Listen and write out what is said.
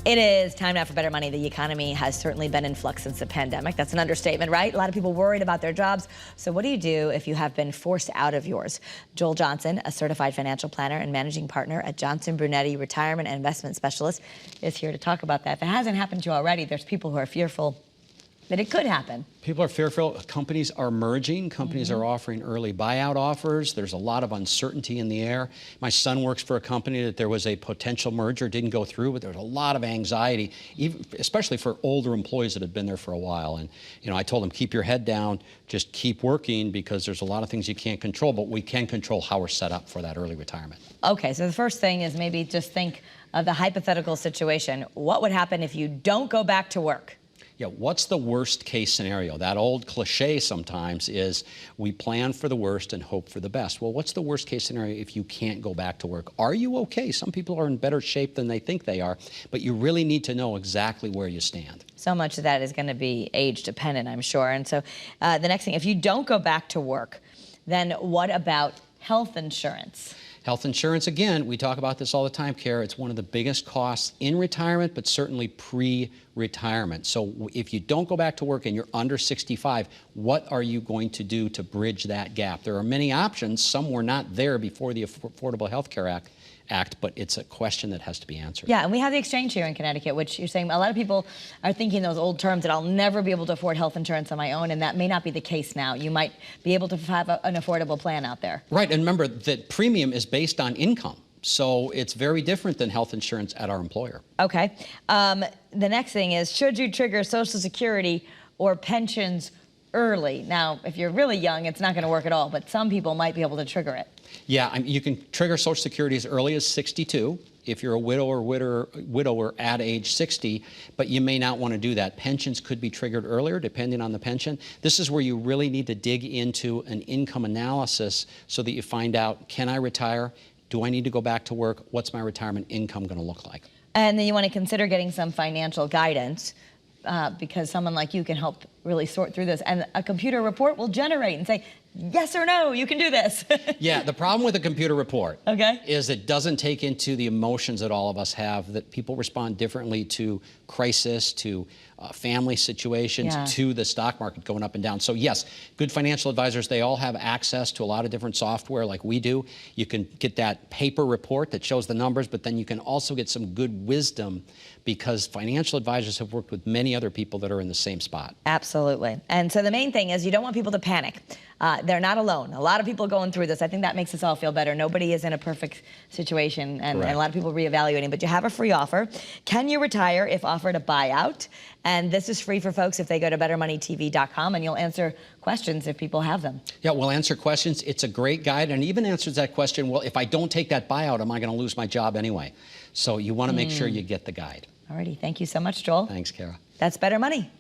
It is time now for Better Money. The economy has certainly been in flux since the pandemic. That's an understatement, right? A lot of people worried about their jobs. So what do you do if you have been forced out of yours? Joel Johnson, a certified financial planner and managing partner at Johnson Brunetti Retirement and Investment Specialist, is here to talk about that. If it hasn't happened to you already, there's people who are fearful that it could happen. People are fearful. Companies are merging. Companies are offering early buyout offers. There's a lot of uncertainty in the air. My son works for a company that there was a potential merger, didn't go through, but there was a lot of anxiety, especially for older employees that had been there for a while. And I told them, keep your head down, just keep working, because there's a lot of things you can't control, but we can control how we're set up for that early retirement. Okay, so the first thing is maybe just think of the hypothetical situation. What would happen if you don't go back to work? Yeah, what's the worst case scenario? That old cliche sometimes is we plan for the worst and hope for the best. Well, what's the worst case scenario if you can't go back to work? Are you okay? Some people are in better shape than they think they are, but you really need to know exactly where you stand. So much of that is going to be age dependent, I'm sure. And so the next thing, if you don't go back to work, then what about health insurance? Health insurance, again, we talk about this all the time, Kara. It's one of the biggest costs in retirement, but certainly pre-retirement. So if you don't go back to work and you're under 65, what are you going to do to bridge that gap? There are many options. Some were not there before the Affordable Health Care Act, but it's a question that has to be answered. Yeah, and we have the exchange here in Connecticut, which you're saying a lot of people are thinking those old terms that I'll never be able to afford health insurance on my own, and that may not be the case now. You might be able to have an affordable plan out there. Right, and remember that premium is based on income. So it's very different than health insurance at our employer. Okay. The next thing is, should you trigger Social Security or pensions early? Now, if you're really young, it's not going to work at all, but some people might be able to trigger it. Yeah, you can trigger Social Security as early as 62 if you're a widower at age 60, but you may not want to do that. Pensions could be triggered earlier depending on the pension. This is where you really need to dig into an income analysis so that you find out, can I retire? Do I need to go back to work? What's my retirement income going to look like? And then you want to consider getting some financial guidance because someone like you can help really sort through this. And a computer report will generate and say, yes or no, you can do this. Yeah, the problem with a computer report is it doesn't take into the emotions that all of us have, that people respond differently to crisis, to family situations, to the stock market going up and down. So yes, good financial advisors, they all have access to a lot of different software like we do. You can get that paper report that shows the numbers, but then you can also get some good wisdom because financial advisors have worked with many other people that are in the same spot. Absolutely. And so the main thing is you don't want people to panic. They're not alone. A lot of people are going through this. I think that makes us all feel better. Nobody is in a perfect situation, and a lot of people reevaluating, but you have a free offer. Can you retire if offered a buyout? And this is free for folks if they go to bettermoneytv.com, and you'll answer questions if people have them. Yeah, we'll answer questions. It's a great guide, and even answers that question, well, if I don't take that buyout, am I going to lose my job anyway? So you want to make sure you get the guide. Alrighty, thank you so much, Joel. Thanks, Kara. That's Better Money.